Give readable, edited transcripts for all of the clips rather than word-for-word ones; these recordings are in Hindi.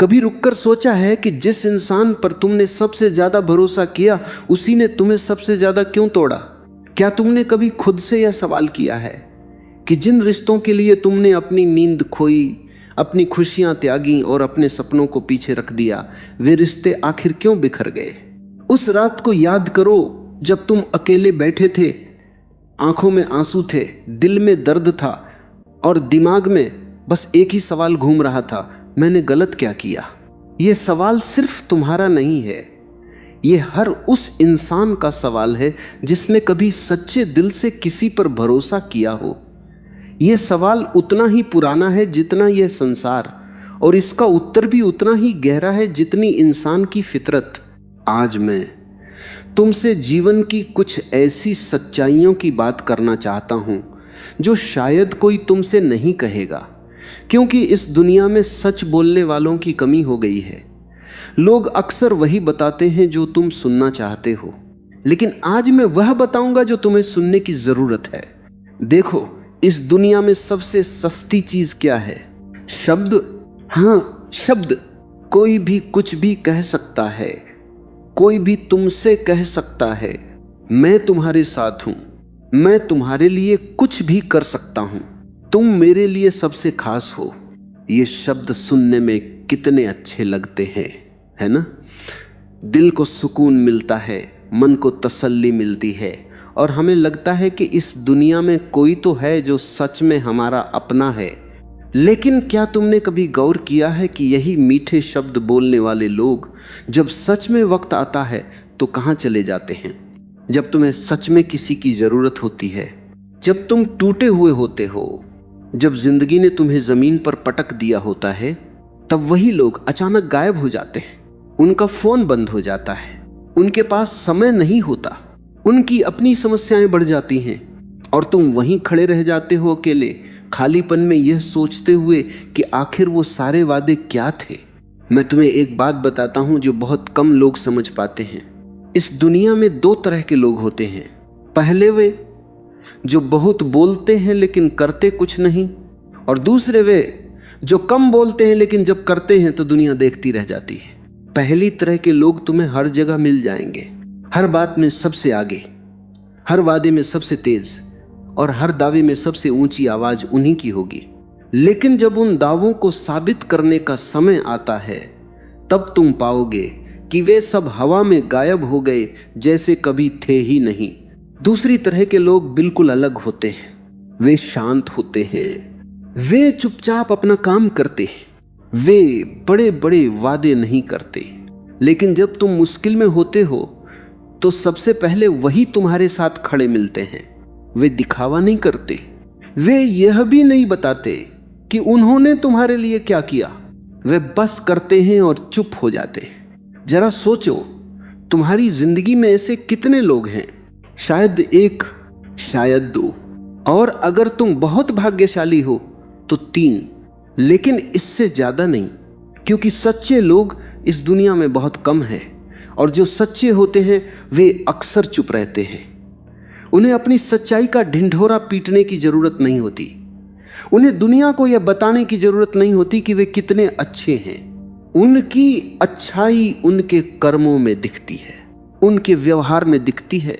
कभी रुककर सोचा है कि जिस इंसान पर तुमने सबसे ज्यादा भरोसा किया उसी ने तुम्हें सबसे ज्यादा क्यों तोड़ा? क्या तुमने कभी खुद से यह सवाल किया है कि जिन रिश्तों के लिए तुमने अपनी नींद खोई, अपनी खुशियां त्यागी और अपने सपनों को पीछे रख दिया, वे रिश्ते आखिर क्यों बिखर गए? उस रात को याद करो जब तुम अकेले बैठे थे, आंखों में आंसू थे, दिल में दर्द था और दिमाग में बस एक ही सवाल घूम रहा था, मैंने गलत क्या किया? यह सवाल सिर्फ तुम्हारा नहीं है, यह हर उस इंसान का सवाल है जिसने कभी सच्चे दिल से किसी पर भरोसा किया हो। यह सवाल उतना ही पुराना है जितना यह संसार, और इसका उत्तर भी उतना ही गहरा है जितनी इंसान की फितरत। आज मैं तुमसे जीवन की कुछ ऐसी सच्चाइयों की बात करना चाहता हूं जो शायद कोई तुमसे नहीं कहेगा, क्योंकि इस दुनिया में सच बोलने वालों की कमी हो गई है। लोग अक्सर वही बताते हैं जो तुम सुनना चाहते हो, लेकिन आज मैं वह बताऊंगा जो तुम्हें सुनने की जरूरत है। देखो, इस दुनिया में सबसे सस्ती चीज क्या है? शब्द। हाँ, शब्द। कोई भी कुछ भी कह सकता है, कोई भी तुमसे कह सकता है मैं तुम्हारे साथ हूं, मैं तुम्हारे लिए कुछ भी कर सकता हूं, तुम मेरे लिए सबसे खास हो। ये शब्द सुनने में कितने अच्छे लगते हैं, है ना? दिल को सुकून मिलता है, मन को तसल्ली मिलती है, और हमें लगता है कि इस दुनिया में कोई तो है जो सच में हमारा अपना है। लेकिन क्या तुमने कभी गौर किया है कि यही मीठे शब्द बोलने वाले लोग जब सच में वक्त आता है तो कहां चले जाते हैं? जब तुम्हें सच में किसी की जरूरत होती है, जब तुम टूटे हुए होते हो, जब जिंदगी ने तुम्हें जमीन पर पटक दिया होता है, तब वही लोग अचानक गायब हो जाते हैं। उनका फोन बंद हो जाता है, उनके पास समय नहीं होता, उनकी अपनी समस्याएं बढ़ जाती हैं, और तुम वहीं खड़े रह जाते हो अकेले, खालीपन में यह सोचते हुए कि आखिर वो सारे वादे क्या थे। मैं तुम्हें एक बात बताता हूं जो बहुत कम लोग समझ पाते हैं। इस दुनिया में दो तरह के लोग होते हैं। पहले वे जो बहुत बोलते हैं लेकिन करते कुछ नहीं, और दूसरे वे जो कम बोलते हैं लेकिन जब करते हैं तो दुनिया देखती रह जाती है। पहली तरह के लोग तुम्हें हर जगह मिल जाएंगे, हर बात में सबसे आगे, हर वादे में सबसे तेज, और हर दावे में सबसे ऊंची आवाज उन्हीं की होगी। लेकिन जब उन दावों को साबित करने का समय आता है, तब तुम पाओगे कि वे सब हवा में गायब हो गए, जैसे कभी थे ही नहीं। दूसरी तरह के लोग बिल्कुल अलग होते हैं। वे शांत होते हैं, वे चुपचाप अपना काम करते हैं, वे बड़े बड़े वादे नहीं करते। लेकिन जब तुम मुश्किल में होते हो तो सबसे पहले वही तुम्हारे साथ खड़े मिलते हैं। वे दिखावा नहीं करते, वे यह भी नहीं बताते कि उन्होंने तुम्हारे लिए क्या किया, वे बस करते हैं और चुप हो जाते हैं। जरा सोचो, तुम्हारी जिंदगी में ऐसे कितने लोग हैं? शायद एक, शायद दो, और अगर तुम बहुत भाग्यशाली हो तो 3, लेकिन इससे ज्यादा नहीं, क्योंकि सच्चे लोग इस दुनिया में बहुत कम हैं, और जो सच्चे होते हैं वे अक्सर चुप रहते हैं। उन्हें अपनी सच्चाई का ढिंढोरा पीटने की जरूरत नहीं होती, उन्हें दुनिया को यह बताने की जरूरत नहीं होती कि वे कितने अच्छे हैं। उनकी अच्छाई उनके कर्मों में दिखती है, उनके व्यवहार में दिखती है,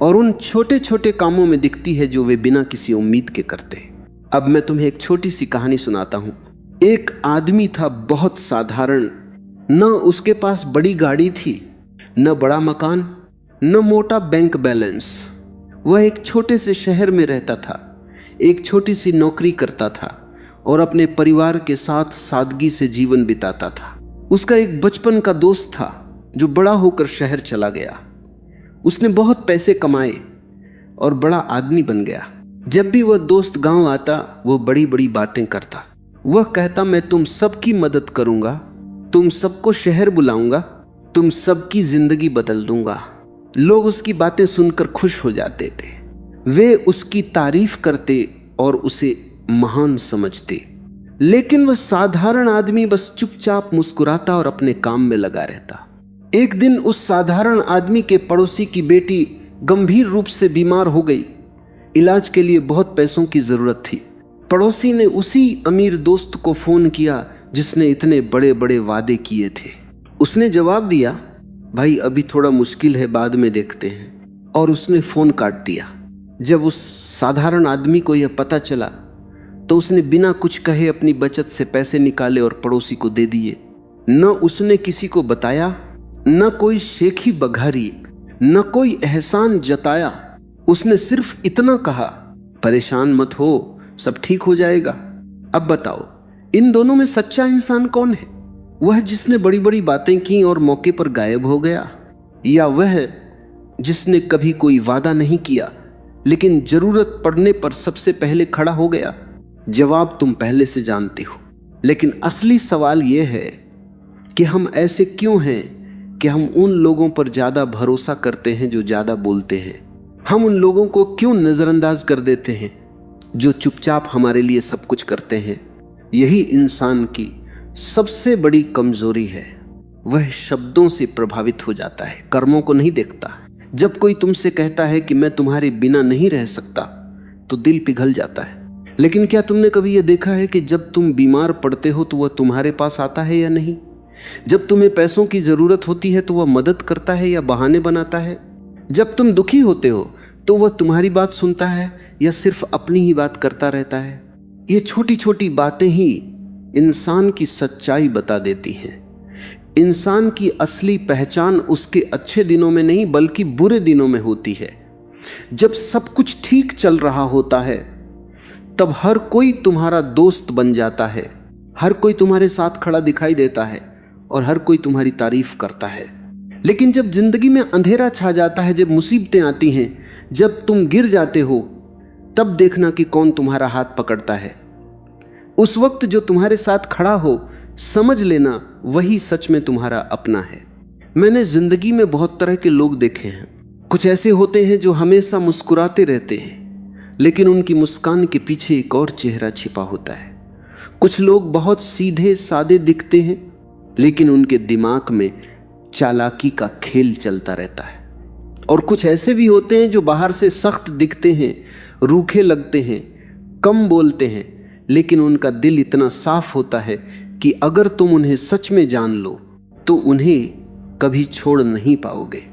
और उन छोटे छोटे कामों में दिखती है जो वे बिना किसी उम्मीद के करते हैं। अब मैं तुम्हें एक छोटी सी कहानी सुनाता हूं। एक आदमी था, बहुत साधारण, न उसके पास बड़ी गाड़ी थी, न बड़ा मकान, न मोटा बैंक बैलेंस। वह एक छोटे से शहर में रहता था, एक छोटी सी नौकरी करता था और अपने परिवार के साथ सादगी से जीवन बिताता था। उसका एक बचपन का दोस्त था जो बड़ा होकर शहर चला गया। उसने बहुत पैसे कमाए और बड़ा आदमी बन गया। जब भी वह दोस्त गांव आता, वो बड़ी बड़ी बातें करता। वह कहता, मैं तुम सबकी मदद करूंगा, तुम सबको शहर बुलाऊंगा, तुम सबकी जिंदगी बदल दूंगा। लोग उसकी बातें सुनकर खुश हो जाते थे, वे उसकी तारीफ करते और उसे महान समझते। लेकिन वह साधारण आदमी बस चुपचाप मुस्कुराता और अपने काम में लगा रहता। एक दिन उस साधारण आदमी के पड़ोसी की बेटी गंभीर रूप से बीमार हो गई। इलाज के लिए बहुत पैसों की जरूरत थी। पड़ोसी ने उसी अमीर दोस्त को फोन किया जिसने इतने बड़े बड़े वादे किए थे। उसने जवाब दिया, भाई अभी थोड़ा मुश्किल है, बाद में देखते हैं, और उसने फोन काट दिया। जब उस साधारण आदमी को यह पता चला तो उसने बिना कुछ कहे अपनी बचत से पैसे निकाले और पड़ोसी को दे दिए। न उसने किसी को बताया, न कोई शेखी बघारी, न कोई एहसान जताया। उसने सिर्फ इतना कहा, परेशान मत हो, सब ठीक हो जाएगा। अब बताओ, इन दोनों में सच्चा इंसान कौन है? वह जिसने बड़ी बड़ी बातें की और मौके पर गायब हो गया, या वह जिसने कभी कोई वादा नहीं किया लेकिन जरूरत पड़ने पर सबसे पहले खड़ा हो गया? जवाब तुम पहले से जानते हो, लेकिन असली सवाल यह है कि हम ऐसे क्यों हैं कि हम उन लोगों पर ज्यादा भरोसा करते हैं जो ज्यादा बोलते हैं। हम उन लोगों को क्यों नजरअंदाज कर देते हैं जो चुपचाप हमारे लिए सब कुछ करते हैं। यही इंसान की सबसे बड़ी कमजोरी है। वह शब्दों से प्रभावित हो जाता है, कर्मों को नहीं देखता। जब कोई तुमसे कहता है कि मैं तुम्हारे बिना नहीं रह सकता, तो दिल पिघल जाता है। लेकिन क्या तुमने कभी यह देखा है कि जब तुम बीमार पड़ते हो तो वह तुम्हारे पास आता है या नहीं? जब तुम्हें पैसों की जरूरत होती है तो वह मदद करता है या बहाने बनाता है? जब तुम दुखी होते हो तो वह तुम्हारी बात सुनता है या सिर्फ अपनी ही बात करता रहता है? ये छोटी छोटी बातें ही इंसान की सच्चाई बता देती हैं। इंसान की असली पहचान उसके अच्छे दिनों में नहीं बल्कि बुरे दिनों में होती है। जब सब कुछ ठीक चल रहा होता है तब हर कोई तुम्हारा दोस्त बन जाता है, हर कोई तुम्हारे साथ खड़ा दिखाई देता है और हर कोई तुम्हारी तारीफ करता है। लेकिन जब जिंदगी में अंधेरा छा जाता है, जब मुसीबतें आती हैं, जब तुम गिर जाते हो, तब देखना कि कौन तुम्हारा हाथ पकड़ता है। उस वक्त जो तुम्हारे साथ खड़ा हो, समझ लेना वही सच में तुम्हारा अपना है। मैंने जिंदगी में बहुत तरह के लोग देखे हैं। कुछ ऐसे होते हैं जो हमेशा मुस्कुराते रहते हैं, लेकिन उनकी मुस्कान के पीछे एक और चेहरा छिपा होता है। कुछ लोग बहुत सीधे सादे दिखते हैं, लेकिन उनके दिमाग में चालाकी का खेल चलता रहता है। और कुछ ऐसे भी होते हैं जो बाहर से सख्त दिखते हैं, रूखे लगते हैं, कम बोलते हैं, लेकिन उनका दिल इतना साफ होता है कि अगर तुम उन्हें सच में जान लो तो उन्हें कभी छोड़ नहीं पाओगे।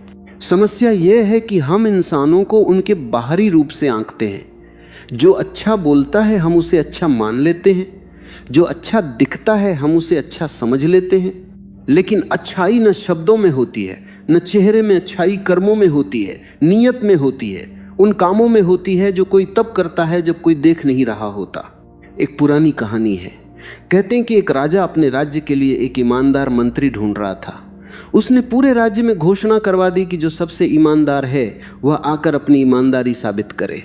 समस्या यह है कि हम इंसानों को उनके बाहरी रूप से आंकते हैं। जो अच्छा बोलता है हम उसे अच्छा मान लेते हैं, जो अच्छा दिखता है हम उसे अच्छा समझ लेते हैं। लेकिन अच्छाई न शब्दों में होती है, न चेहरे में अच्छाई कर्मों में होती है, नीयत में होती है, उन कामों में होती है जो कोई तब करता है जब कोई देख नहीं रहा होता। एक पुरानी कहानी है। कहते हैं कि एक राजा अपने राज्य के लिए एक ईमानदार मंत्री ढूंढ रहा था। उसने पूरे राज्य में घोषणा करवा दी कि जो सबसे ईमानदार है वह आकर अपनी ईमानदारी साबित करे।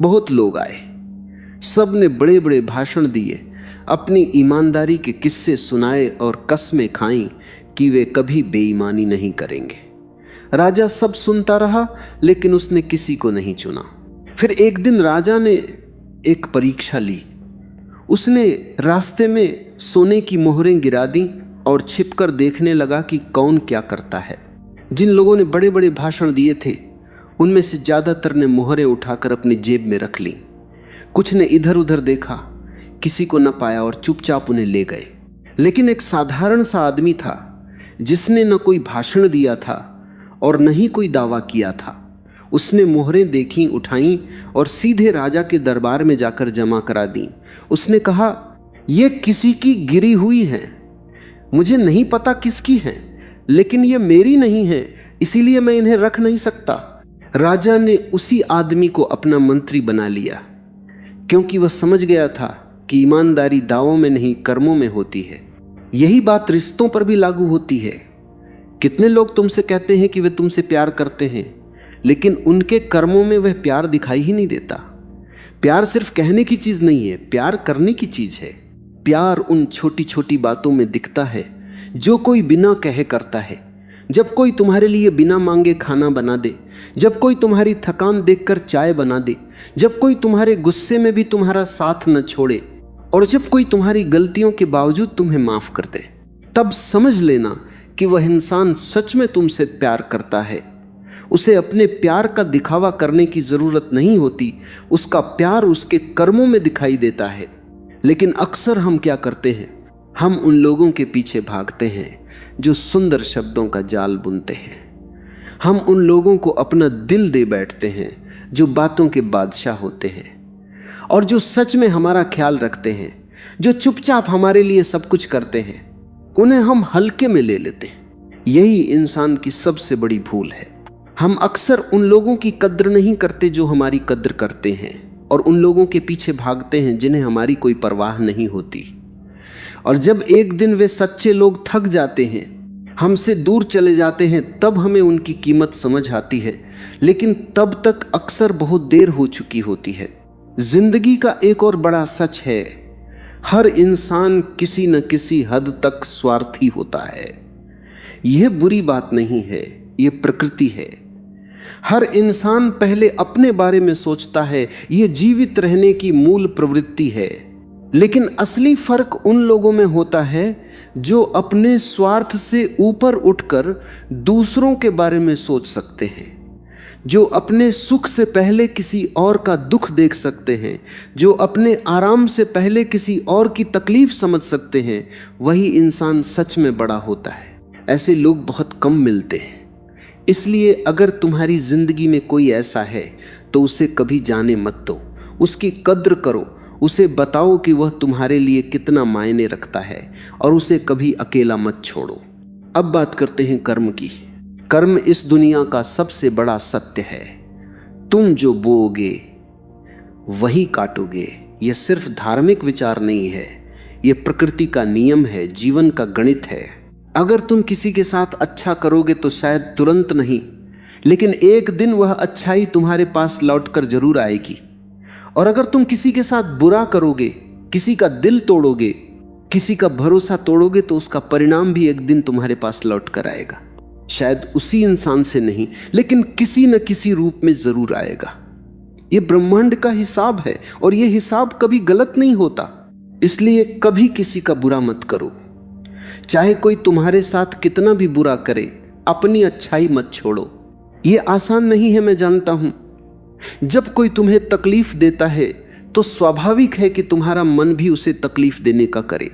बहुत लोग आए, सब ने बड़े बड़े भाषण दिए, अपनी ईमानदारी के किस्से सुनाए और कस्में खाई कि वे कभी बेईमानी नहीं करेंगे। राजा सब सुनता रहा, लेकिन उसने किसी को नहीं चुना। फिर एक दिन राजा ने एक परीक्षा ली। उसने रास्ते में सोने की मोहरें गिरा दी और छिपकर देखने लगा कि कौन क्या करता है। जिन लोगों ने बड़े बड़े भाषण दिए थे उनमें से ज्यादातर ने मोहरें उठाकर अपनी जेब में रख ली। कुछ ने इधर उधर देखा, किसी को न पाया और चुपचाप उन्हें ले गए। लेकिन एक साधारण सा आदमी था जिसने न कोई भाषण दिया था और न ही कोई दावा किया था। उसने मोहरें देखी, उठाई और सीधे राजा के दरबार में जाकर जमा करा दी। उसने कहा, ये किसी की गिरी हुई है, मुझे नहीं पता किसकी है, लेकिन ये मेरी नहीं है, इसीलिए मैं इन्हें रख नहीं सकता। राजा ने उसी आदमी को अपना मंत्री बना लिया, क्योंकि वह समझ गया था कि ईमानदारी दावों में नहीं कर्मों में होती है। यही बात रिश्तों पर भी लागू होती है। कितने लोग तुमसे कहते हैं कि वे तुमसे प्यार करते हैं, लेकिन उनके कर्मों में वह प्यार दिखाई ही नहीं देता। प्यार सिर्फ कहने की चीज नहीं है, प्यार करने की चीज है। प्यार उन छोटी छोटी बातों में दिखता है जो कोई बिना कहे करता है। जब कोई तुम्हारे लिए बिना मांगे खाना बना दे, जब कोई तुम्हारी थकान देखकर चाय बना दे, जब कोई तुम्हारे गुस्से में भी तुम्हारा साथ न छोड़े, और जब कोई तुम्हारी गलतियों के बावजूद तुम्हें माफ कर दे, तब समझ लेना कि वह इंसान सच में तुमसे प्यार करता है। उसे अपने प्यार का दिखावा करने की जरूरत नहीं होती, उसका प्यार उसके कर्मों में दिखाई देता है। लेकिन अक्सर हम क्या करते हैं, हम उन लोगों के पीछे भागते हैं जो सुंदर शब्दों का जाल बुनते हैं। हम उन लोगों को अपना दिल दे बैठते हैं जो बातों के बादशाह होते हैं और जो सच में हमारा ख्याल रखते हैं, जो चुपचाप हमारे लिए सब कुछ करते हैं। उन्हें हम हल्के में ले लेते हैं। यही इंसान की सबसे बड़ी भूल है। हम अक्सर उन लोगों की कद्र नहीं करते जो हमारी कद्र करते हैं, और उन लोगों के पीछे भागते हैं जिन्हें हमारी कोई परवाह नहीं होती। और जब एक दिन वे सच्चे लोग थक जाते हैं, हमसे दूर चले जाते हैं, तब हमें उनकी कीमत समझ आती है, लेकिन तब तक अक्सर बहुत देर हो चुकी होती है। जिंदगी का एक और बड़ा सच है, हर इंसान किसी न किसी हद तक स्वार्थी होता है। यह बुरी बात नहीं है, यह प्रकृति है। हर इंसान पहले अपने बारे में सोचता है, यह जीवित रहने की मूल प्रवृत्ति है। लेकिन असली फर्क उन लोगों में होता है जो अपने स्वार्थ से ऊपर उठकर दूसरों के बारे में सोच सकते हैं, जो अपने सुख से पहले किसी और का दुख देख सकते हैं, जो अपने आराम से पहले किसी और की तकलीफ समझ सकते हैं। वही इंसान सच में बड़ा होता है। ऐसे लोग बहुत कम मिलते हैं। इसलिए अगर तुम्हारी जिंदगी में कोई ऐसा है तो उसे कभी जाने मत दो, उसकी कद्र करो, उसे बताओ कि वह तुम्हारे लिए कितना मायने रखता है, और उसे कभी अकेला मत छोड़ो। अब बात करते हैं कर्म की। कर्म इस दुनिया का सबसे बड़ा सत्य है। तुम जो बोओगे वही काटोगे। यह सिर्फ धार्मिक विचार नहीं है, यह प्रकृति का नियम है, जीवन का गणित है। अगर तुम किसी के साथ अच्छा करोगे तो शायद तुरंत नहीं, लेकिन एक दिन वह अच्छाई तुम्हारे पास लौटकर जरूर आएगी। और अगर तुम किसी के साथ बुरा करोगे, किसी का दिल तोड़ोगे, किसी का भरोसा तोड़ोगे, तो उसका परिणाम भी एक दिन तुम्हारे पास लौट कर आएगा। शायद उसी इंसान से नहीं, लेकिन किसी न किसी रूप में जरूर आएगा। यह ब्रह्मांड का हिसाब है, और यह हिसाब कभी गलत नहीं होता। इसलिए कभी किसी का बुरा मत करो। चाहे कोई तुम्हारे साथ कितना भी बुरा करे, अपनी अच्छाई मत छोड़ो। यह आसान नहीं है, मैं जानता हूं। जब कोई तुम्हें तकलीफ देता है तो स्वाभाविक है कि तुम्हारा मन भी उसे तकलीफ देने का करे।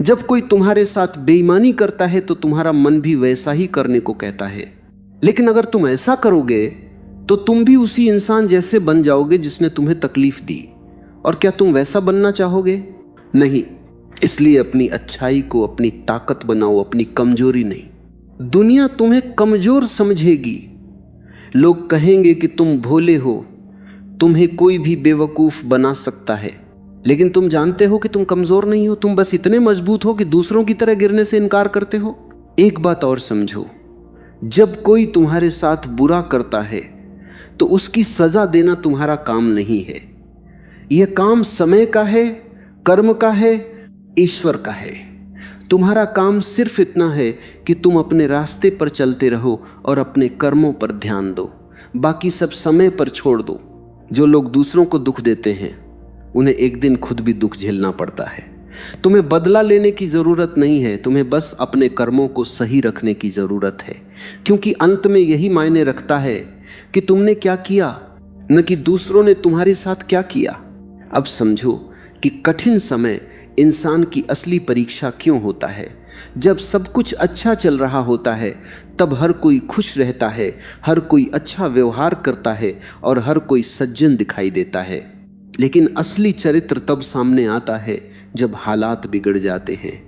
जब कोई तुम्हारे साथ बेईमानी करता है तो तुम्हारा मन भी वैसा ही करने को कहता है। लेकिन अगर तुम ऐसा करोगे तो तुम भी उसी इंसान जैसे बन जाओगे जिसने तुम्हें तकलीफ दी। और क्या तुम वैसा बनना चाहोगे? नहीं। इसलिए अपनी अच्छाई को अपनी ताकत बनाओ, अपनी कमजोरी नहीं। दुनिया तुम्हें कमजोर समझेगी। लोग कहेंगे कि तुम भोले हो, तुम्हें कोई भी बेवकूफ बना सकता है। लेकिन तुम जानते हो कि तुम कमजोर नहीं हो, तुम बस इतने मजबूत हो कि दूसरों की तरह गिरने से इनकार करते हो। एक बात और समझो, जब कोई तुम्हारे साथ बुरा करता है तो उसकी सजा देना तुम्हारा काम नहीं है। यह काम समय का है, कर्म का है, ईश्वर का है। तुम्हारा काम सिर्फ इतना है कि तुम अपने रास्ते पर चलते रहो और अपने कर्मों पर ध्यान दो। बाकी सब समय पर छोड़ दो। जो लोग दूसरों को दुख देते हैं उन्हें एक दिन खुद भी दुख झेलना पड़ता है। तुम्हें बदला लेने की जरूरत नहीं है, तुम्हें बस अपने कर्मों को सही रखने की जरूरत है। क्योंकि अंत में यही मायने रखता है कि तुमने क्या किया, न कि दूसरों ने तुम्हारे साथ क्या किया। अब समझो कि कठिन समय इंसान की असली परीक्षा क्यों होता है। जब सब कुछ अच्छा चल रहा होता है तब हर कोई खुश रहता है, हर कोई अच्छा व्यवहार करता है और हर कोई सज्जन दिखाई देता है। लेकिन असली चरित्र तब सामने आता है जब हालात बिगड़ जाते हैं,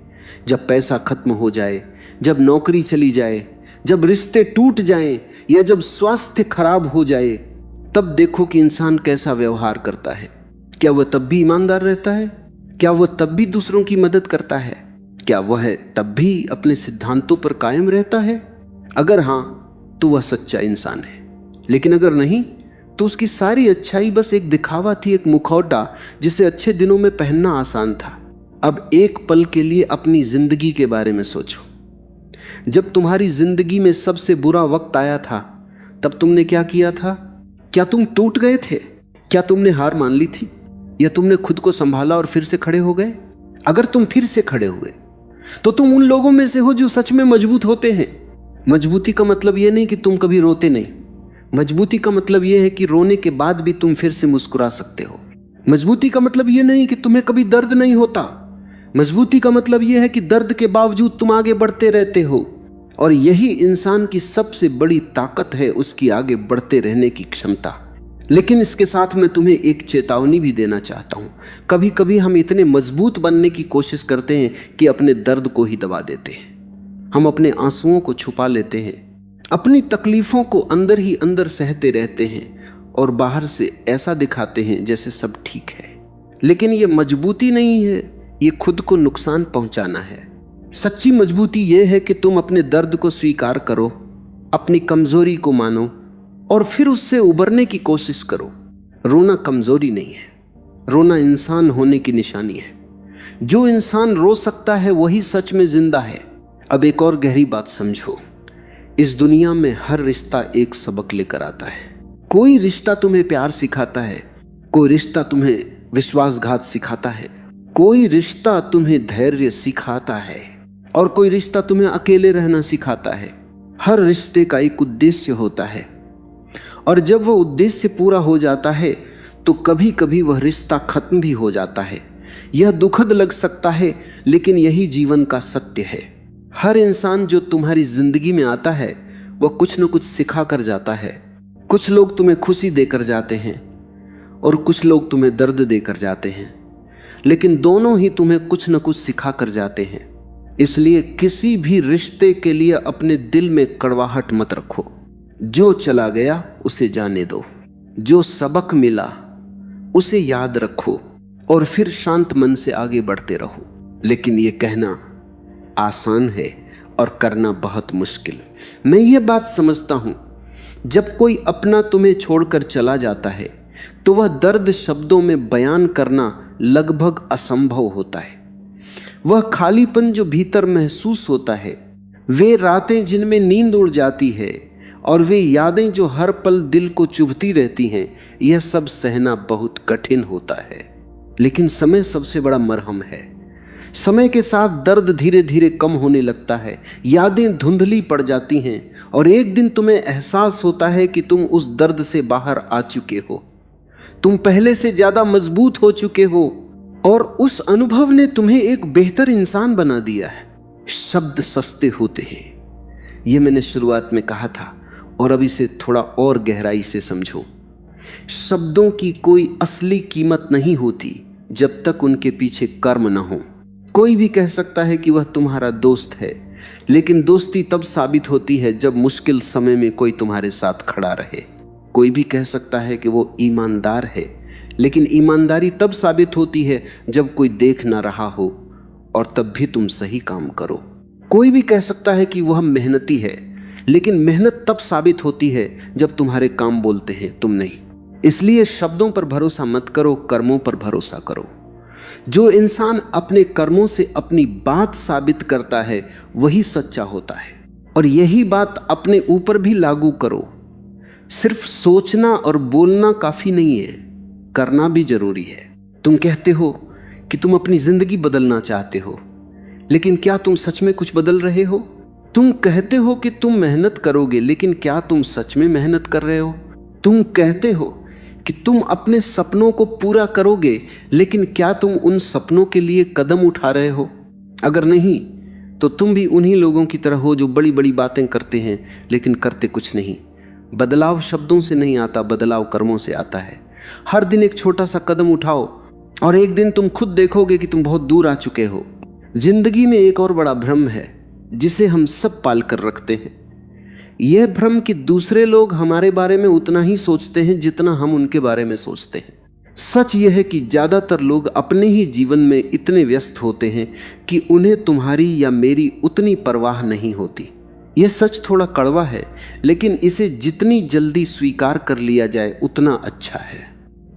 जब पैसा खत्म हो जाए, जब नौकरी चली जाए, जब रिश्ते टूट जाएं, या जब स्वास्थ्य खराब हो जाए। तब देखो कि इंसान कैसा व्यवहार करता है। क्या वह तब भी ईमानदार रहता है? क्या वह तब भी दूसरों की मदद करता है? क्या वह तब भी अपने सिद्धांतों पर कायम रहता है? अगर हां तो वह सच्चा इंसान है। लेकिन अगर नहीं तो उसकी सारी अच्छाई बस एक दिखावा थी, एक मुखौटा जिसे अच्छे दिनों में पहनना आसान था। अब एक पल के लिए अपनी जिंदगी के बारे में सोचो। जब तुम्हारी जिंदगी में सबसे बुरा वक्त आया था तब तुमने क्या किया था? क्या तुम टूट गए थे? क्या तुमने हार मान ली थी? या तुमने खुद को संभाला और फिर से खड़े हो गए? अगर तुम फिर से खड़े हुए तो तुम उन लोगों में से हो जो सच में मजबूत होते हैं। मजबूती का मतलब यह नहीं कि तुम कभी रोते नहीं। मजबूती का मतलब यह है कि रोने के बाद भी तुम फिर से मुस्कुरा सकते हो। मजबूती का मतलब यह नहीं कि तुम्हें कभी दर्द नहीं होता। मजबूती का मतलब यह है कि दर्द के बावजूद तुम आगे बढ़ते रहते हो, और यही इंसान की सबसे बड़ी ताकत है, उसकी आगे बढ़ते रहने की क्षमता। लेकिन इसके साथ मैं तुम्हें एक चेतावनी भी देना चाहता हूं। कभी कभी हम इतने मजबूत बनने की कोशिश करते हैं कि अपने दर्द को ही दबा देते हैं। हम अपने आंसुओं को छुपा लेते हैं, अपनी तकलीफों को अंदर ही अंदर सहते रहते हैं और बाहर से ऐसा दिखाते हैं जैसे सब ठीक है। लेकिन ये मजबूती नहीं है, ये खुद को नुकसान पहुंचाना है। सच्ची मजबूती यह है कि तुम अपने दर्द को स्वीकार करो, अपनी कमजोरी को मानो और फिर उससे उबरने की कोशिश करो। रोना कमजोरी नहीं है, रोना इंसान होने की निशानी है। जो इंसान रो सकता है वही सच में जिंदा है। अब एक और गहरी बात समझो, इस दुनिया में हर रिश्ता एक सबक लेकर आता है। कोई रिश्ता तुम्हें प्यार सिखाता है, कोई रिश्ता तुम्हें विश्वासघात सिखाता है, कोई रिश्ता तुम्हें धैर्य सिखाता है और कोई रिश्ता तुम्हें अकेले रहना सिखाता है। हर रिश्ते का एक उद्देश्य होता है और जब वह उद्देश्य पूरा हो जाता है तो कभी कभी वह रिश्ता खत्म भी हो जाता है। यह दुखद लग सकता है लेकिन यही जीवन का सत्य है। हर इंसान जो तुम्हारी जिंदगी में आता है वह कुछ न कुछ सिखा कर जाता है। कुछ लोग तुम्हें खुशी देकर जाते हैं और कुछ लोग तुम्हें दर्द देकर जाते हैं, लेकिन दोनों ही तुम्हें कुछ न कुछ सिखा कर जाते हैं। इसलिए किसी भी रिश्ते के लिए अपने दिल में कड़वाहट मत रखो। जो चला गया उसे जाने दो, जो सबक मिला उसे याद रखो और फिर शांत मन से आगे बढ़ते रहो। लेकिन यह कहना आसान है और करना बहुत मुश्किल। मैं ये बात समझता हूं, जब कोई अपना तुम्हें छोड़कर चला जाता है तो वह दर्द शब्दों में बयान करना लगभग असंभव होता है। वह खालीपन जो भीतर महसूस होता है, वे रातें जिनमें नींद उड़ जाती है और वे यादें जो हर पल दिल को चुभती रहती हैं, यह सब सहना बहुत कठिन होता है। लेकिन समय सबसे बड़ा मरहम है। समय के साथ दर्द धीरे धीरे कम होने लगता है, यादें धुंधली पड़ जाती हैं और एक दिन तुम्हें एहसास होता है कि तुम उस दर्द से बाहर आ चुके हो, तुम पहले से ज्यादा मजबूत हो चुके हो और उस अनुभव ने तुम्हें एक बेहतर इंसान बना दिया है। शब्द सस्ते होते हैं, यह मैंने शुरुआत में कहा था और अब इसे थोड़ा और गहराई से समझो। शब्दों की कोई असली कीमत नहीं होती जब तक उनके पीछे कर्म न हो। कोई भी कह सकता है कि वह तुम्हारा दोस्त है, लेकिन दोस्ती तब साबित होती है जब मुश्किल समय में कोई तुम्हारे साथ खड़ा रहे। कोई भी कह सकता है कि वो ईमानदार है, लेकिन ईमानदारी तब साबित होती है जब कोई देख ना रहा हो और तब भी तुम सही काम करो। कोई भी कह सकता है कि वह मेहनती है, लेकिन मेहनत तब साबित होती है जब तुम्हारे काम बोलते हैं, तुम नहीं। इसलिए शब्दों पर भरोसा मत करो, कर्मों पर भरोसा करो। जो इंसान अपने कर्मों से अपनी बात साबित करता है वही सच्चा होता है। और यही बात अपने ऊपर भी लागू करो। सिर्फ सोचना और बोलना काफी नहीं है, करना भी जरूरी है। तुम कहते हो कि तुम अपनी जिंदगी बदलना चाहते हो, लेकिन क्या तुम सच में कुछ बदल रहे हो? तुम कहते हो कि तुम मेहनत करोगे, लेकिन क्या तुम सच में मेहनत कर रहे हो? तुम कहते हो कि तुम अपने सपनों को पूरा करोगे, लेकिन क्या तुम उन सपनों के लिए कदम उठा रहे हो? अगर नहीं तो तुम भी उन्हीं लोगों की तरह हो जो बड़ी बड़ी बातें करते हैं लेकिन करते कुछ नहीं। बदलाव शब्दों से नहीं आता, बदलाव कर्मों से आता है। हर दिन एक छोटा सा कदम उठाओ और एक दिन तुम खुद देखोगे कि तुम बहुत दूर आ चुके हो। जिंदगी में एक और बड़ा भ्रम है जिसे हम सब पाल कर रखते हैं। यह भ्रम कि दूसरे लोग हमारे बारे में उतना ही सोचते हैं जितना हम उनके बारे में सोचते हैं। सच यह है कि ज्यादातर लोग अपने ही जीवन में इतने व्यस्त होते हैं कि उन्हें तुम्हारी या मेरी उतनी परवाह नहीं होती। यह सच थोड़ा कड़वा है, लेकिन इसे जितनी जल्दी स्वीकार कर लिया जाए उतना अच्छा है।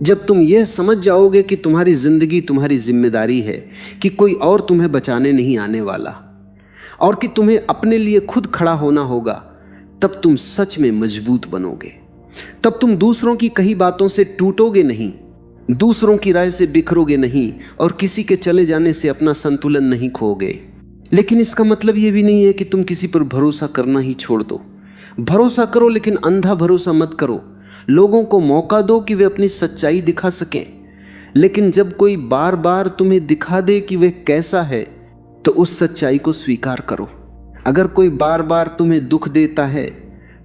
जब तुम यह समझ जाओगे कि तुम्हारी जिंदगी तुम्हारी जिम्मेदारी है, कि कोई और तुम्हें बचाने नहीं आने वाला और कि तुम्हें अपने लिए खुद खड़ा होना होगा, तब तुम सच में मजबूत बनोगे। तब तुम दूसरों की कही बातों से टूटोगे नहीं, दूसरों की राय से बिखरोगे नहीं और किसी के चले जाने से अपना संतुलन नहीं खोगे। लेकिन इसका मतलब यह भी नहीं है कि तुम किसी पर भरोसा करना ही छोड़ दो। भरोसा करो, लेकिन अंधा भरोसा मत करो। लोगों को मौका दो कि वे अपनी सच्चाई दिखा सकें। लेकिन जब कोई बार बार तुम्हें दिखा दे कि वह कैसा है, तो उस सच्चाई को स्वीकार करो। अगर कोई बार बार तुम्हें दुख देता है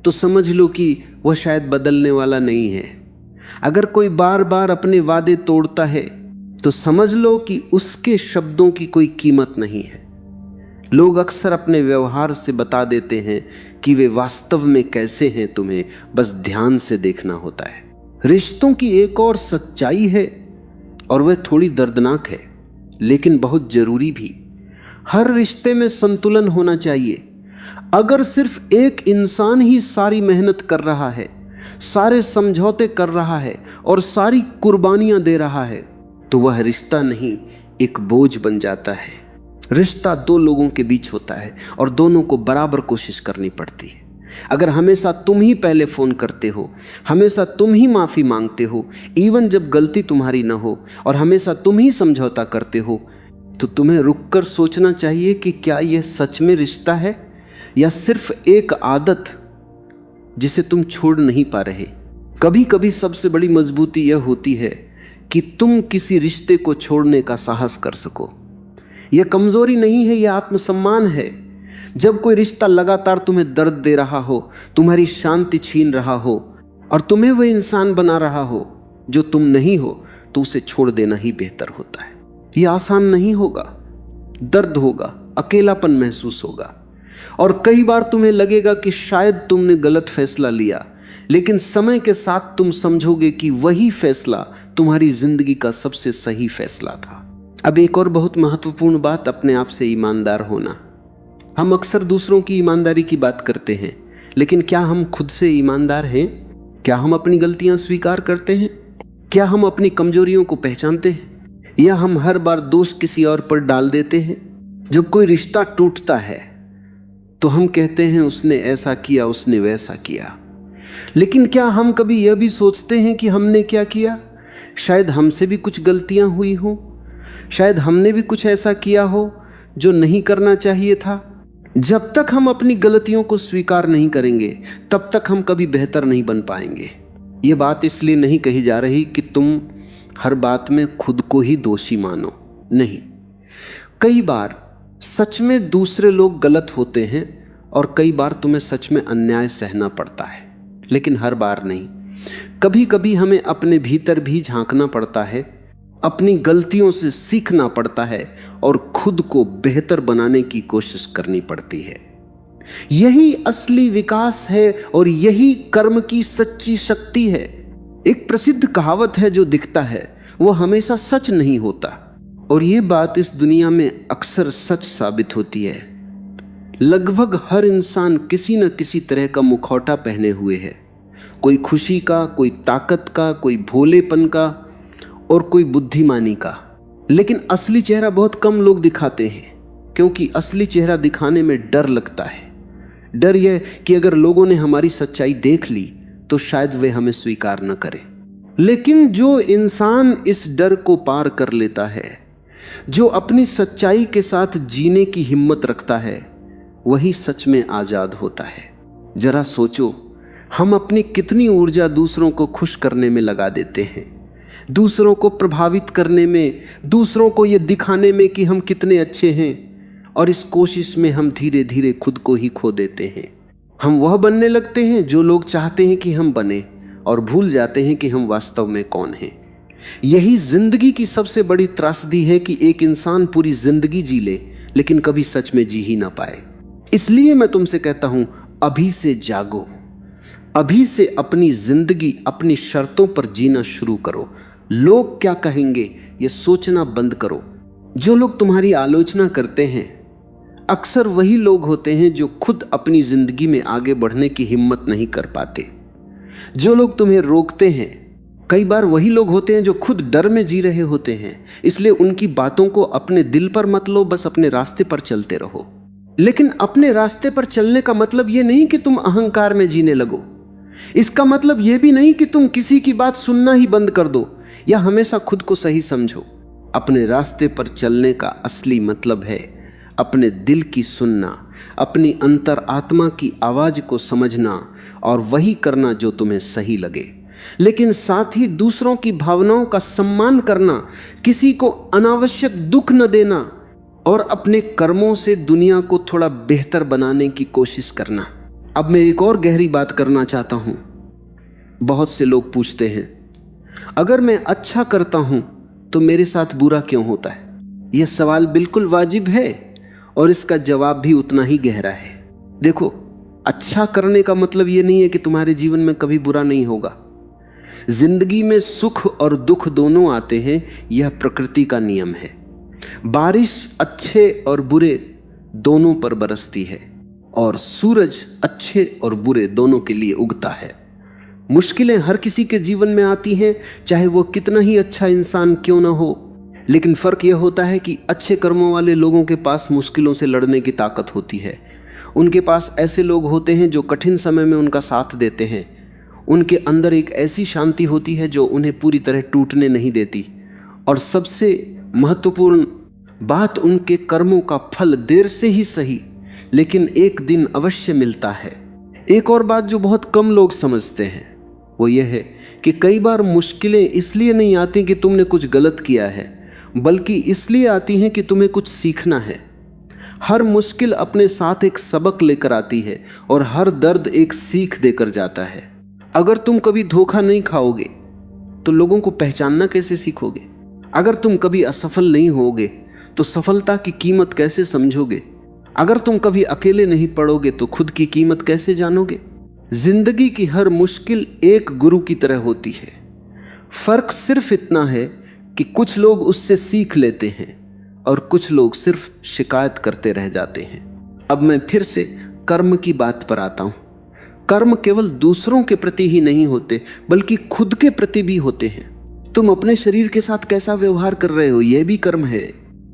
तो समझ लो कि वह शायद बदलने वाला नहीं है। अगर कोई बार बार अपने वादे तोड़ता है तो समझ लो कि उसके शब्दों की कोई कीमत नहीं है। लोग अक्सर अपने व्यवहार से बता देते हैं कि वे वास्तव में कैसे हैं, तुम्हें बस ध्यान से देखना होता है। रिश्तों की एक और सच्चाई है और वह थोड़ी दर्दनाक है, लेकिन बहुत जरूरी भी। हर रिश्ते में संतुलन होना चाहिए। अगर सिर्फ एक इंसान ही सारी मेहनत कर रहा है, सारे समझौते कर रहा है और सारी कुर्बानियां दे रहा है, तो वह रिश्ता नहीं, एक बोझ बन जाता है। रिश्ता दो लोगों के बीच होता है और दोनों को बराबर कोशिश करनी पड़ती है। अगर हमेशा तुम ही पहले फोन करते हो, हमेशा तुम ही माफी मांगते हो, इवन जब गलती तुम्हारी न हो, और हमेशा तुम ही समझौता करते हो, तो तुम्हें रुककर सोचना चाहिए कि क्या यह सच में रिश्ता है या सिर्फ एक आदत जिसे तुम छोड़ नहीं पा रहे। कभी कभी सबसे बड़ी मजबूती यह होती है कि तुम किसी रिश्ते को छोड़ने का साहस कर सको। यह कमजोरी नहीं है, यह आत्मसम्मान है। जब कोई रिश्ता लगातार तुम्हें दर्द दे रहा हो, तुम्हारी शांति छीन रहा हो और तुम्हें वह इंसान बना रहा हो जो तुम नहीं हो, तो उसे छोड़ देना ही बेहतर होता है। यह आसान नहीं होगा, दर्द होगा, अकेलापन महसूस होगा और कई बार तुम्हें लगेगा कि शायद तुमने गलत फैसला लिया, लेकिन समय के साथ तुम समझोगे कि वही फैसला तुम्हारी जिंदगी का सबसे सही फैसला था। अब एक और बहुत महत्वपूर्ण बात, अपने आप से ईमानदार होना। हम अक्सर दूसरों की ईमानदारी की बात करते हैं, लेकिन क्या हम खुद से ईमानदार हैं? क्या हम अपनी गलतियां स्वीकार करते हैं? क्या हम अपनी कमजोरियों को पहचानते हैं, या हम हर बार दोष किसी और पर डाल देते हैं? जब कोई रिश्ता टूटता है तो हम कहते हैं उसने ऐसा किया, उसने वैसा किया, लेकिन क्या हम कभी यह भी सोचते हैं कि हमने क्या किया? शायद हमसे भी कुछ गलतियां हुई हो, शायद हमने भी कुछ ऐसा किया हो जो नहीं करना चाहिए था। जब तक हम अपनी गलतियों को स्वीकार नहीं करेंगे, तब तक हम कभी बेहतर नहीं बन पाएंगे। ये बात इसलिए नहीं कही जा रही कि तुम हर बात में खुद को ही दोषी मानो, नहीं। कई बार सच में दूसरे लोग गलत होते हैं और कई बार तुम्हें सच में अन्याय सहना पड़ता है, लेकिन हर बार नहीं। कभी कभी हमें अपने भीतर भी झांकना पड़ता है, अपनी गलतियों से सीखना पड़ता है और खुद को बेहतर बनाने की कोशिश करनी पड़ती है। यही असली विकास है और यही कर्म की सच्ची शक्ति है। एक प्रसिद्ध कहावत है, जो दिखता है वो हमेशा सच नहीं होता, और ये बात इस दुनिया में अक्सर सच साबित होती है। लगभग हर इंसान किसी न किसी तरह का मुखौटा पहने हुए है, कोई खुशी का, कोई ताकत का, कोई भोलेपन का और कोई बुद्धिमानी का। लेकिन असली चेहरा बहुत कम लोग दिखाते हैं, क्योंकि असली चेहरा दिखाने में डर लगता है। डर यह कि अगर लोगों ने हमारी सच्चाई देख ली तो शायद वे हमें स्वीकार न करें। लेकिन जो इंसान इस डर को पार कर लेता है, जो अपनी सच्चाई के साथ जीने की हिम्मत रखता है, वही सच में आजाद होता है। जरा सोचो, हम अपनी कितनी ऊर्जा दूसरों को खुश करने में लगा देते हैं, दूसरों को प्रभावित करने में, दूसरों को यह दिखाने में कि हम कितने अच्छे हैं, और इस कोशिश में हम धीरे धीरे खुद को ही खो देते हैं। हम वह बनने लगते हैं जो लोग चाहते हैं कि हम बने, और भूल जाते हैं कि हम वास्तव में कौन हैं। यही जिंदगी की सबसे बड़ी त्रासदी है कि एक इंसान पूरी जिंदगी जी ले, लेकिन कभी सच में जी ही ना पाए। इसलिए मैं तुमसे कहता हूं, अभी से जागो, अभी से अपनी जिंदगी अपनी शर्तों पर जीना शुरू करो। लोग क्या कहेंगे ये सोचना बंद करो। जो लोग तुम्हारी आलोचना करते हैं अक्सर वही लोग होते हैं जो खुद अपनी जिंदगी में आगे बढ़ने की हिम्मत नहीं कर पाते। जो लोग तुम्हें रोकते हैं कई बार वही लोग होते हैं जो खुद डर में जी रहे होते हैं। इसलिए उनकी बातों को अपने दिल पर मत लो, बस अपने रास्ते पर चलते रहो। लेकिन अपने रास्ते पर चलने का मतलब यह नहीं कि तुम अहंकार में जीने लगो। इसका मतलब यह भी नहीं कि तुम किसी की बात सुनना ही बंद कर दो या हमेशा खुद को सही समझो। अपने रास्ते पर चलने का असली मतलब है अपने दिल की सुनना, अपनी अंतर आत्मा की आवाज को समझना और वही करना जो तुम्हें सही लगे। लेकिन साथ ही दूसरों की भावनाओं का सम्मान करना, किसी को अनावश्यक दुख न देना और अपने कर्मों से दुनिया को थोड़ा बेहतर बनाने की कोशिश करना। अब मैं एक और गहरी बात करना चाहता हूं। बहुत से लोग पूछते हैं, अगर मैं अच्छा करता हूं तो मेरे साथ बुरा क्यों होता है? यह सवाल बिल्कुल वाजिब है और इसका जवाब भी उतना ही गहरा है। देखो, अच्छा करने का मतलब यह नहीं है कि तुम्हारे जीवन में कभी बुरा नहीं होगा। जिंदगी में सुख और दुख दोनों आते हैं, यह प्रकृति का नियम है। बारिश अच्छे और बुरे दोनों पर बरसती है और सूरज अच्छे और बुरे दोनों के लिए उगता है। मुश्किलें हर किसी के जीवन में आती हैं, चाहे वो कितना ही अच्छा इंसान क्यों ना हो। लेकिन फर्क यह होता है कि अच्छे कर्मों वाले लोगों के पास मुश्किलों से लड़ने की ताकत होती है। उनके पास ऐसे लोग होते हैं जो कठिन समय में उनका साथ देते हैं। उनके अंदर एक ऐसी शांति होती है जो उन्हें पूरी तरह टूटने नहीं देती। और सबसे महत्वपूर्ण बात, उनके कर्मों का फल देर से ही सही लेकिन एक दिन अवश्य मिलता है। एक और बात जो बहुत कम लोग समझते हैं वो ये है कि कई बार मुश्किलें इसलिए नहीं आती कि तुमने कुछ गलत किया है, बल्कि इसलिए आती हैं कि तुम्हें कुछ सीखना है। हर मुश्किल अपने साथ एक सबक लेकर आती है और हर दर्द एक सीख देकर जाता है। अगर तुम कभी धोखा नहीं खाओगे तो लोगों को पहचानना कैसे सीखोगे? अगर तुम कभी असफल नहीं होगे तो सफलता की कीमत कैसे समझोगे? अगर तुम कभी अकेले नहीं पड़ोगे तो खुद की कीमत कैसे जानोगे? जिंदगी की हर मुश्किल एक गुरु की तरह होती है। फर्क सिर्फ इतना है कि कुछ लोग उससे सीख लेते हैं और कुछ लोग सिर्फ शिकायत करते रह जाते हैं। अब मैं फिर से कर्म की बात पर आता हूं। कर्म केवल दूसरों के प्रति ही नहीं होते, बल्कि खुद के प्रति भी होते हैं। तुम अपने शरीर के साथ कैसा व्यवहार कर रहे हो, यह भी कर्म है।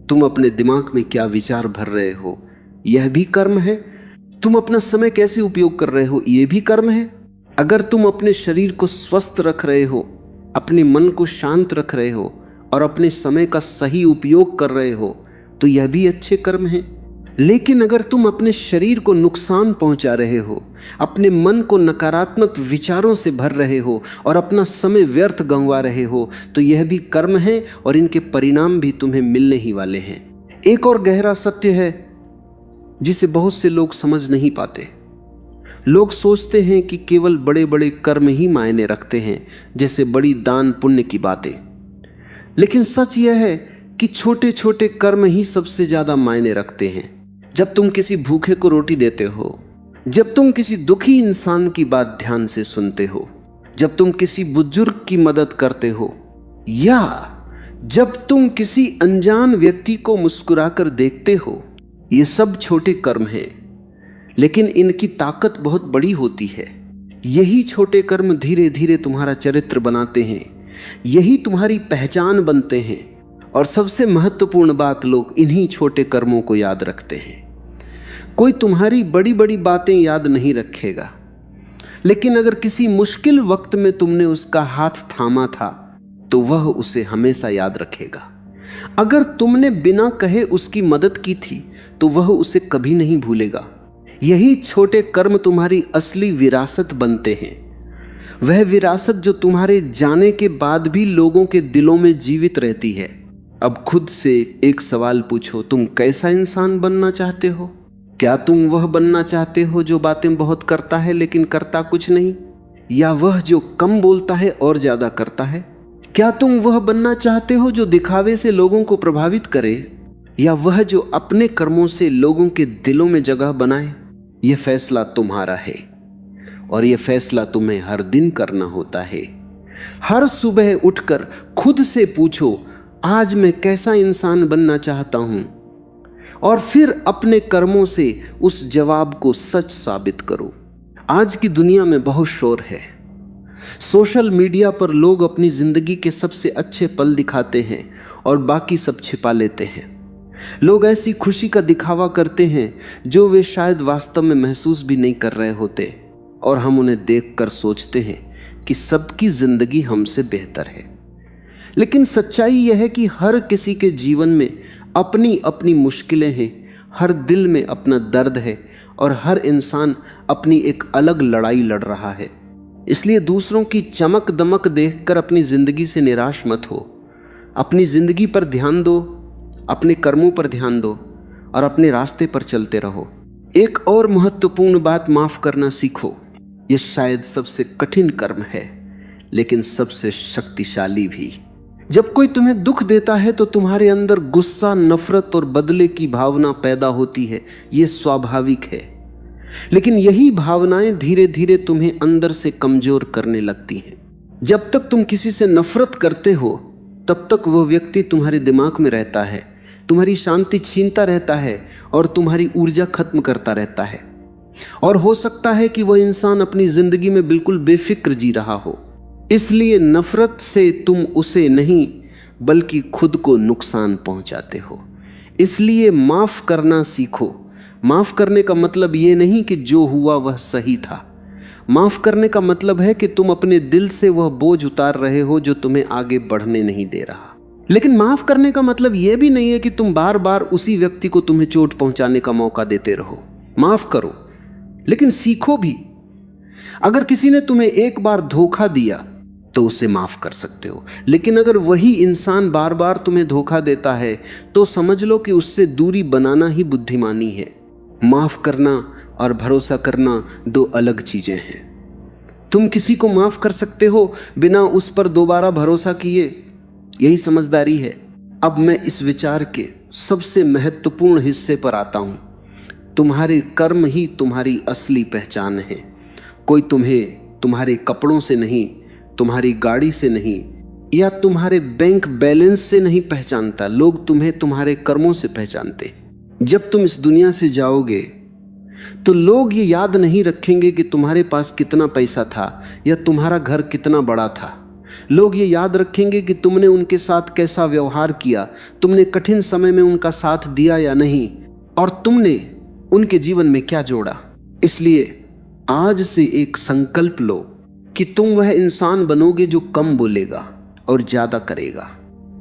तुम अपने दिमाग में क्या विचार भर रहे हो, यह भी कर्म है। तुम अपना समय कैसे उपयोग कर रहे हो, यह भी कर्म है। अगर तुम अपने शरीर को स्वस्थ रख रहे हो, अपने मन को शांत रख रहे हो और अपने समय का सही उपयोग कर रहे हो तो यह भी अच्छे कर्म हैं। लेकिन अगर तुम अपने शरीर को नुकसान पहुंचा रहे हो, अपने मन को नकारात्मक विचारों से भर रहे हो और अपना समय व्यर्थ गंवा रहे हो तो यह भी कर्म है और इनके परिणाम भी तुम्हें मिलने ही वाले हैं। एक और गहरा सत्य है जिसे बहुत से लोग समझ नहीं पाते। लोग सोचते हैं कि केवल बड़े बड़े कर्म ही मायने रखते हैं, जैसे बड़ी दान पुण्य की बातें। लेकिन सच यह है कि छोटे छोटे कर्म ही सबसे ज्यादा मायने रखते हैं। जब तुम किसी भूखे को रोटी देते हो, जब तुम किसी दुखी इंसान की बात ध्यान से सुनते हो, जब तुम किसी बुजुर्ग की मदद करते हो, या जब तुम किसी अनजान व्यक्ति को मुस्कुराकर देखते हो, ये सब छोटे कर्म हैं, लेकिन इनकी ताकत बहुत बड़ी होती है। यही छोटे कर्म धीरे धीरे तुम्हारा चरित्र बनाते हैं, यही तुम्हारी पहचान बनते हैं। और सबसे महत्वपूर्ण बात, लोग इन्हीं छोटे कर्मों को याद रखते हैं। कोई तुम्हारी बड़ी बड़ी बातें याद नहीं रखेगा, लेकिन अगर किसी मुश्किल वक्त में तुमने उसका हाथ थामा था तो वह उसे हमेशा याद रखेगा। अगर तुमने बिना कहे उसकी मदद की थी तो वह उसे कभी नहीं भूलेगा। यही छोटे कर्म तुम्हारी असली विरासत बनते हैं, वह विरासत जो तुम्हारे जाने के बाद भी लोगों के दिलों में जीवित रहती है। अब खुद से एक सवाल पूछो, तुम कैसा इंसान बनना चाहते हो? क्या तुम वह बनना चाहते हो जो बातें बहुत करता है लेकिन करता कुछ नहीं, या वह जो कम बोलता है और ज्यादा करता है? क्या तुम वह बनना चाहते हो जो दिखावे से लोगों को प्रभावित करे, या वह जो अपने कर्मों से लोगों के दिलों में जगह बनाए? यह फैसला तुम्हारा है और यह फैसला तुम्हें हर दिन करना होता है। हर सुबह उठकर खुद से पूछो, आज मैं कैसा इंसान बनना चाहता हूं, और फिर अपने कर्मों से उस जवाब को सच साबित करो। आज की दुनिया में बहुत शोर है। सोशल मीडिया पर लोग अपनी जिंदगी के सबसे अच्छे पल दिखाते हैं और बाकी सब छिपा लेते हैं। लोग ऐसी खुशी का दिखावा करते हैं जो वे शायद वास्तव में महसूस भी नहीं कर रहे होते, और हम उन्हें देखकर सोचते हैं कि सबकी जिंदगी हमसे बेहतर है। लेकिन सच्चाई यह है कि हर किसी के जीवन में अपनी अपनी मुश्किलें हैं, हर दिल में अपना दर्द है और हर इंसान अपनी एक अलग लड़ाई लड़ रहा है। इसलिए दूसरों की चमक दमक देखकर अपनी जिंदगी से निराश मत हो। अपनी जिंदगी पर ध्यान दो, अपने कर्मों पर ध्यान दो और अपने रास्ते पर चलते रहो। एक और महत्वपूर्ण बात, माफ करना सीखो। यह शायद सबसे कठिन कर्म है, लेकिन सबसे शक्तिशाली भी। जब कोई तुम्हें दुख देता है तो तुम्हारे अंदर गुस्सा, नफरत और बदले की भावना पैदा होती है। यह स्वाभाविक है, लेकिन यही भावनाएं धीरे धीरे तुम्हें अंदर से कमजोर करने लगती हैं। जब तक तुम किसी से नफरत करते हो तब तक वह व्यक्ति तुम्हारे दिमाग में रहता है, तुम्हारी शांति छीनता रहता है और तुम्हारी ऊर्जा खत्म करता रहता है। और हो सकता है कि वह इंसान अपनी जिंदगी में बिल्कुल बेफिक्र जी रहा हो। इसलिए नफरत से तुम उसे नहीं बल्कि खुद को नुकसान पहुंचाते हो। इसलिए माफ करना सीखो। माफ करने का मतलब यह नहीं कि जो हुआ वह सही था। माफ करने का मतलब है कि तुम अपने दिल से वह बोझ उतार रहे हो जो तुम्हें आगे बढ़ने नहीं दे रहा। लेकिन माफ करने का मतलब यह भी नहीं है कि तुम बार बार उसी व्यक्ति को तुम्हें चोट पहुंचाने का मौका देते रहो। माफ करो, लेकिन सीखो भी। अगर किसी ने तुम्हें एक बार धोखा दिया तो उसे माफ कर सकते हो, लेकिन अगर वही इंसान बार बार तुम्हें धोखा देता है तो समझ लो कि उससे दूरी बनाना ही बुद्धिमानी है। माफ करना और भरोसा करना दो अलग चीजें हैं। तुम किसी को माफ कर सकते हो बिना उस पर दोबारा भरोसा किए, यही समझदारी है। अब मैं इस विचार के सबसे महत्वपूर्ण हिस्से पर आता हूं। तुम्हारे कर्म ही तुम्हारी असली पहचान है। कोई तुम्हें तुम्हारे कपड़ों से नहीं, तुम्हारी गाड़ी से नहीं या तुम्हारे बैंक बैलेंस से नहीं पहचानता। लोग तुम्हें तुम्हारे कर्मों से पहचानते। जब तुम इस दुनिया से जाओगे तो लोग ये याद नहीं रखेंगे कि तुम्हारे पास कितना पैसा था या तुम्हारा घर कितना बड़ा था। लोग ये याद रखेंगे कि तुमने उनके साथ कैसा व्यवहार किया, तुमने कठिन समय में उनका साथ दिया या नहीं, और तुमने उनके जीवन में क्या जोड़ा। इसलिए आज से एक संकल्प लो कि तुम वह इंसान बनोगे जो कम बोलेगा और ज्यादा करेगा।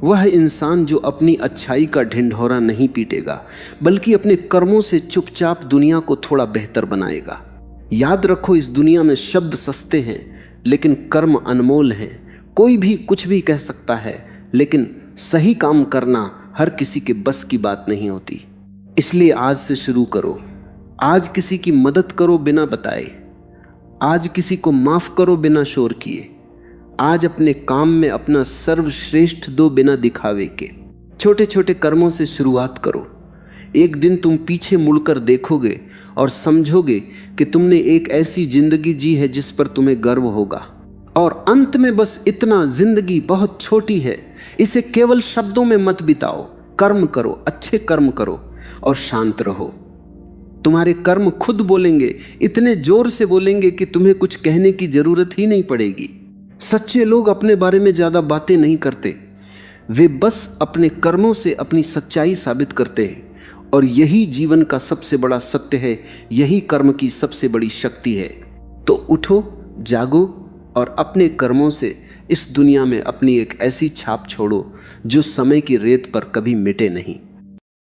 वह इंसान जो अपनी अच्छाई का ढिंढोरा नहीं पीटेगा बल्कि अपने कर्मों से चुपचाप दुनिया को थोड़ा बेहतर बनाएगा। याद रखो, इस दुनिया में शब्द सस्ते हैं लेकिन कर्म अनमोल हैं। कोई भी कुछ भी कह सकता है, लेकिन सही काम करना हर किसी के बस की बात नहीं होती। इसलिए आज से शुरू करो। आज किसी की मदद करो बिना बताए। आज किसी को माफ करो बिना शोर किए। आज अपने काम में अपना सर्वश्रेष्ठ दो बिना दिखावे के। छोटे छोटे कर्मों से शुरुआत करो। एक दिन तुम पीछे मुड़कर देखोगे और समझोगे कि तुमने एक ऐसी जिंदगी जी है जिस पर तुम्हें गर्व होगा। और अंत में बस इतना, जिंदगी बहुत छोटी है, इसे केवल शब्दों में मत बिताओ। कर्म करो, अच्छे कर्म करो और शांत रहो। तुम्हारे कर्म खुद बोलेंगे, इतने जोर से बोलेंगे कि तुम्हें कुछ कहने की जरूरत ही नहीं पड़ेगी। सच्चे लोग अपने बारे में ज्यादा बातें नहीं करते, वे बस अपने कर्मों से अपनी सच्चाई साबित करते हैं। और यही जीवन का सबसे बड़ा सत्य है, यही कर्म की सबसे बड़ी शक्ति है। तो उठो, जागो और अपने कर्मों से इस दुनिया में अपनी एक ऐसी छाप छोड़ो जो समय की रेत पर कभी मिटे नहीं।